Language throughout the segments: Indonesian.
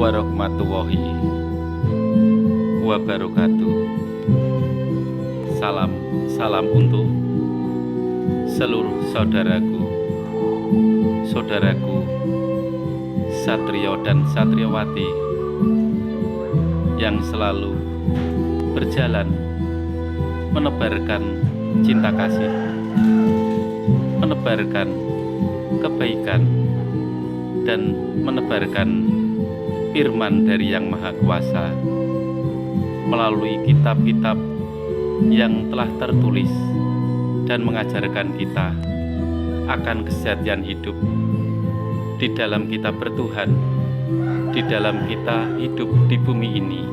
warahmatullahi wabarakatuh. Salam untuk seluruh saudaraku satrio dan satriawati yang selalu berjalan menebarkan cinta kasih, menebarkan kebaikan, dan menebarkan firman dari Yang Maha Kuasa melalui kitab-kitab yang telah tertulis dan mengajarkan kita akan kesejatian hidup di dalam kita bertuhan, di dalam kita hidup di bumi ini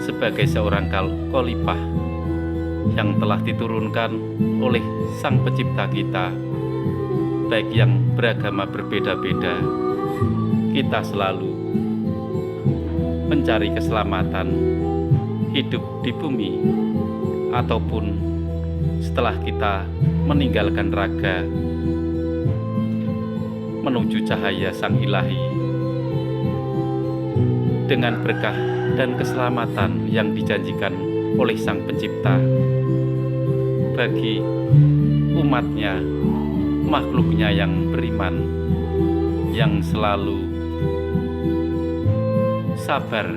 sebagai seorang khalifah yang telah diturunkan oleh Sang Pencipta kita, baik yang beragama berbeda-beda. Kita selalu mencari keselamatan hidup di bumi ataupun setelah kita meninggalkan raga menuju cahaya Sang Ilahi dengan berkah dan keselamatan yang dijanjikan oleh Sang Pencipta bagi umatnya, makhluknya yang beriman, yang selalu sabar,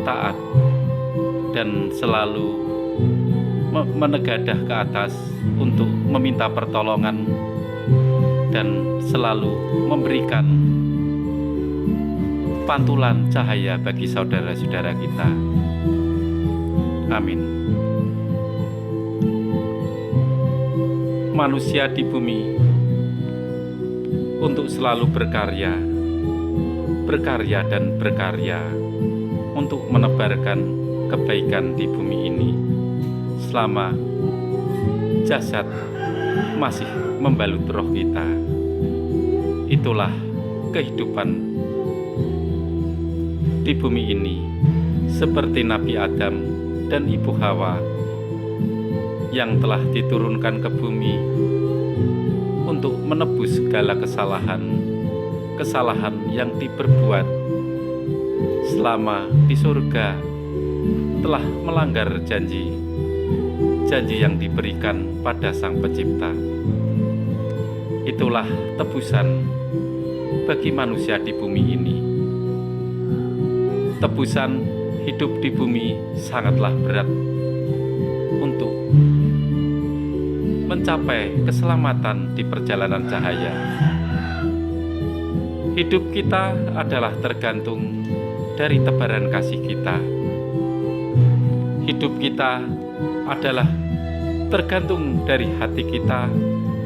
taat, dan selalu menegadah ke atas untuk meminta pertolongan dan selalu memberikan pantulan cahaya bagi saudara-saudara kita. Amin. Manusia di bumi untuk selalu berkarya dan berkarya untuk menebarkan kebaikan di bumi ini selama jasad masih membalut roh kita. Itulah kehidupan di bumi ini, seperti Nabi Adam dan Ibu Hawa yang telah diturunkan ke bumi untuk menebus segala kesalahan yang diperbuat selama di surga telah melanggar janji yang diberikan pada Sang Pencipta. Itulah tebusan bagi manusia di bumi ini. Tebusan hidup di bumi sangatlah berat untuk mencapai keselamatan di perjalanan cahaya. Hidup kita adalah tergantung dari tebaran kasih kita. Hidup kita adalah tergantung dari hati kita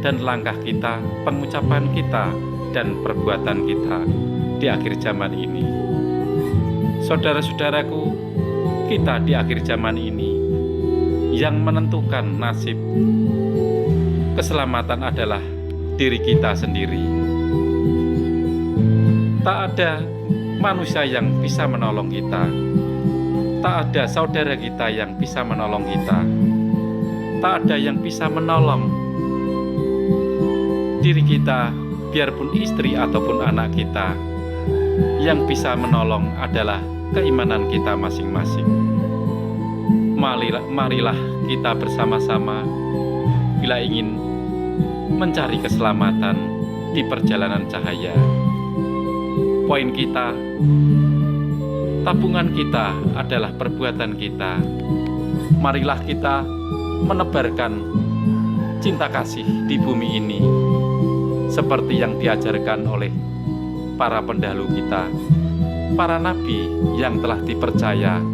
dan langkah kita, pengucapan kita, dan perbuatan kita di akhir zaman ini. Saudara-saudaraku, kita di akhir zaman ini yang menentukan nasib keselamatan adalah diri kita sendiri. Tak ada manusia yang bisa menolong kita. Tak ada saudara kita yang bisa menolong kita. Tak ada yang bisa menolong diri kita, biarpun istri ataupun anak kita. Yang bisa menolong adalah keimanan kita masing-masing. Marilah kita bersama-sama bila ingin mencari keselamatan di perjalanan cahaya. Poin kita, tabungan kita adalah perbuatan kita. Marilah kita menebarkan cinta kasih di bumi ini seperti yang diajarkan oleh para pendahulu kita, para nabi yang telah dipercaya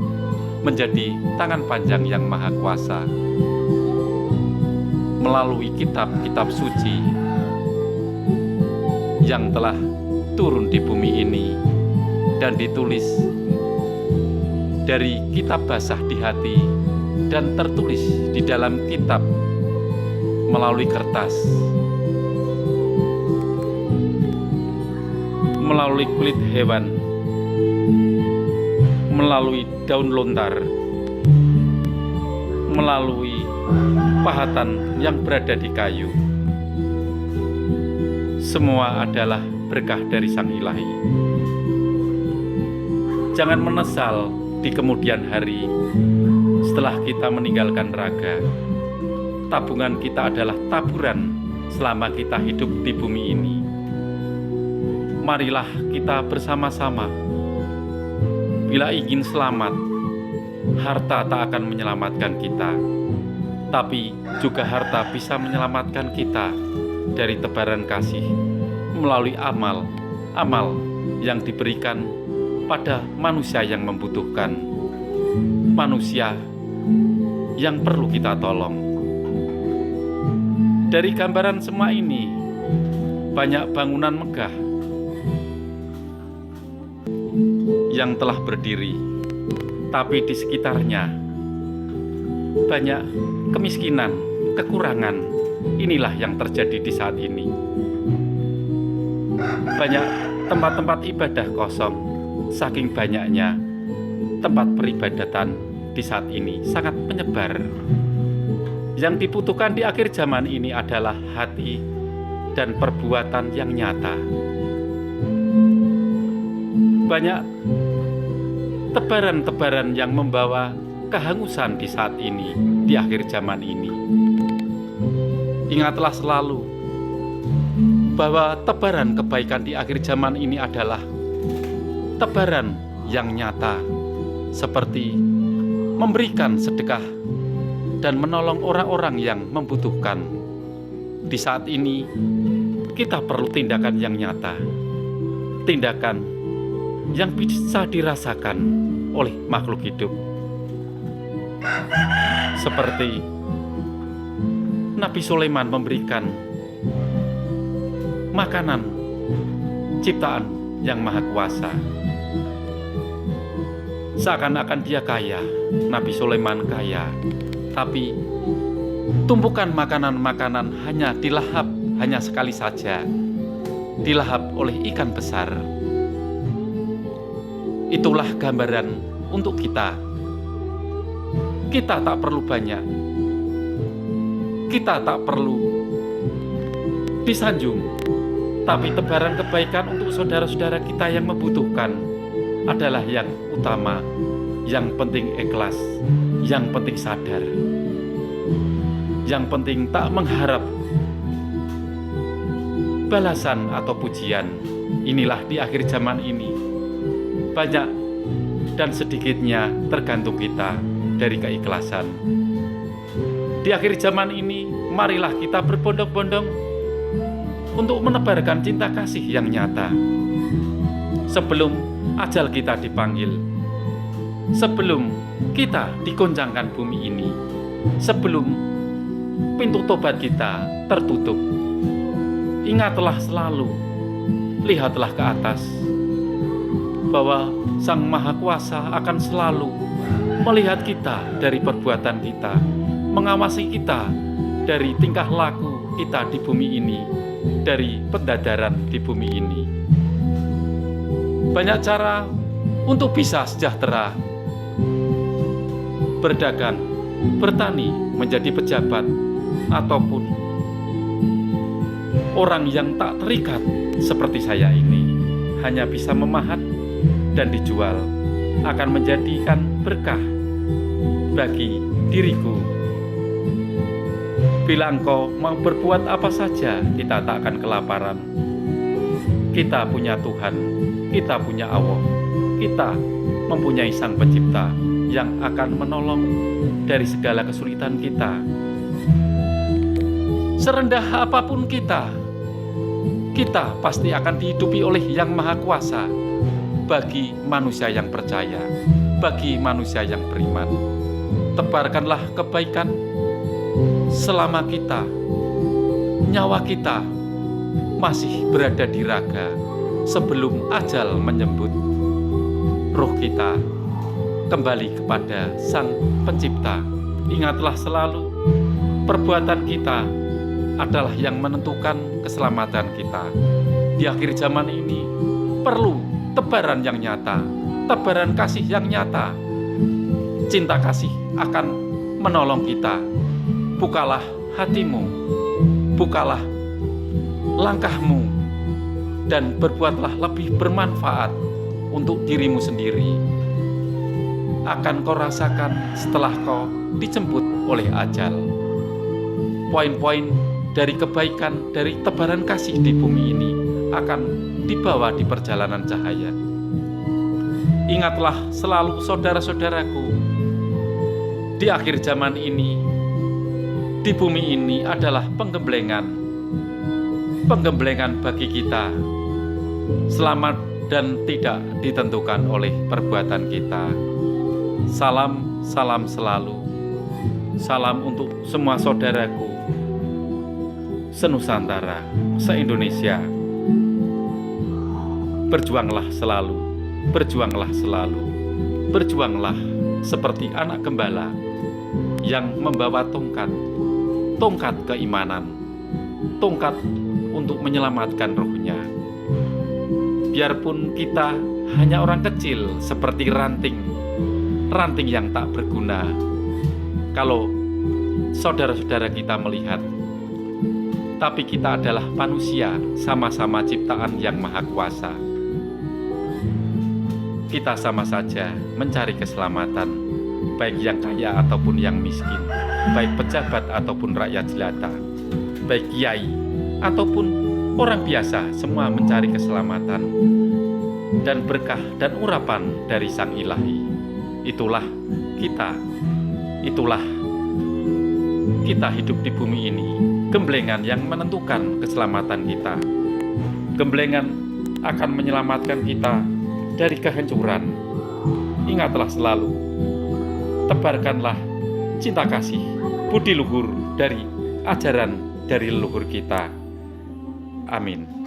menjadi tangan panjang Yang Maha Kuasa melalui kitab-kitab suci yang telah turun di bumi ini dan ditulis dari kitab basah di hati dan tertulis di dalam kitab melalui kertas, melalui kulit hewan, melalui daun lontar, melalui pahatan yang berada di kayu. Semua adalah berkah dari Sang Ilahi. Jangan menyesal di kemudian hari setelah kita meninggalkan raga. Tabungan kita adalah taburan selama kita hidup di bumi ini. Marilah kita bersama-sama. Bila ingin selamat, harta tak akan menyelamatkan kita, tapi juga harta bisa menyelamatkan kita dari tebaran kasih melalui amal yang diberikan pada manusia yang membutuhkan, manusia yang perlu kita tolong. Dari gambaran semua ini, banyak bangunan megah yang telah berdiri, tapi di sekitarnya banyak kemiskinan, kekurangan. Inilah yang terjadi di saat ini. Banyak tempat-tempat ibadah kosong, saking banyaknya tempat peribadatan di saat ini sangat menyebar. Yang dibutuhkan di akhir zaman ini adalah hati dan perbuatan yang nyata. Banyak tebaran-tebaran yang membawa kehangusan di saat ini, di akhir zaman ini. Ingatlah selalu bahwa tebaran kebaikan di akhir zaman ini adalah tebaran yang nyata, seperti memberikan sedekah dan menolong orang-orang yang membutuhkan. Di saat ini, kita perlu tindakan yang nyata, tindakan yang bisa dirasakan oleh makhluk hidup. Seperti Nabi Sulaiman memberikan makanan ciptaan yang maha kuasa. Seakan-akan dia kaya, Nabi Sulaiman kaya, tapi tumpukan makanan-makanan hanya dilahap, hanya sekali saja, dilahap oleh ikan besar. Itulah gambaran untuk kita. Kita tak perlu banyak, kita tak perlu disanjung, tapi tebaran kebaikan untuk saudara-saudara kita yang membutuhkan adalah yang utama. Yang penting ikhlas, yang penting sadar, yang penting tak mengharap balasan atau pujian. Inilah di akhir zaman ini, banyak dan sedikitnya tergantung kita dari keikhlasan. Di akhir zaman ini, marilah kita berbondong-bondong untuk menebarkan cinta kasih yang nyata. Sebelum ajal kita dipanggil, sebelum kita digoncangkan bumi ini, sebelum pintu tobat kita tertutup, ingatlah selalu, lihatlah ke atas, bahwa Sang Maha Kuasa akan selalu melihat kita dari perbuatan kita, mengawasi kita dari tingkah laku kita di bumi ini, dari pendadaran di bumi ini. Banyak cara untuk bisa sejahtera, berdagang, bertani, menjadi pejabat, ataupun orang yang tak terikat seperti saya ini, hanya bisa memahat dan dijual, akan menjadikan berkah bagi diriku. Bila engkau mau berbuat apa saja, kita tak akan kelaparan. Kita punya Tuhan, kita punya Allah, kita mempunyai Sang Pencipta yang akan menolong dari segala kesulitan kita. Serendah apapun kita pasti akan dihidupi oleh Yang Maha Kuasa. Bagi manusia yang percaya, bagi manusia yang beriman, tebarkanlah kebaikan selama kita, nyawa kita masih berada di raga, sebelum ajal menyambut roh kita kembali kepada Sang Pencipta. Ingatlah selalu, perbuatan kita adalah yang menentukan keselamatan kita. Di akhir zaman ini perlu tebaran yang nyata, tebaran kasih yang nyata. Cinta kasih akan menolong kita. Bukalah hatimu, bukalah langkahmu, dan berbuatlah lebih bermanfaat untuk dirimu sendiri akan kau rasakan setelah kau dijemput oleh ajal. Poin-poin dari kebaikan, dari tebaran kasih di bumi ini akan dibawa di perjalanan cahaya. Ingatlah selalu, saudara-saudaraku, di akhir zaman ini, di bumi ini adalah penggemblengan bagi kita. Selamat dan tidak ditentukan oleh perbuatan kita. Salam selalu. Salam untuk semua saudaraku se-Nusantara, se-Indonesia. Berjuanglah selalu, berjuanglah selalu, berjuanglah seperti anak gembala yang membawa tongkat keimanan, tongkat untuk menyelamatkan rohnya. Biarpun kita hanya orang kecil seperti ranting yang tak berguna, kalau saudara-saudara kita melihat, tapi kita adalah manusia, sama-sama ciptaan yang maha kuasa. Kita sama saja mencari keselamatan, baik yang kaya ataupun yang miskin, baik pejabat ataupun rakyat jelata, baik kiai ataupun orang biasa, semua mencari keselamatan dan berkah dan urapan dari Sang Ilahi. Itulah kita hidup di bumi ini, gemblengan yang menentukan keselamatan kita. Gemblengan akan menyelamatkan kita dari kehancuran. Ingatlah selalu, tebarkanlah cinta kasih, budi luhur dari ajaran dari leluhur kita. Amin.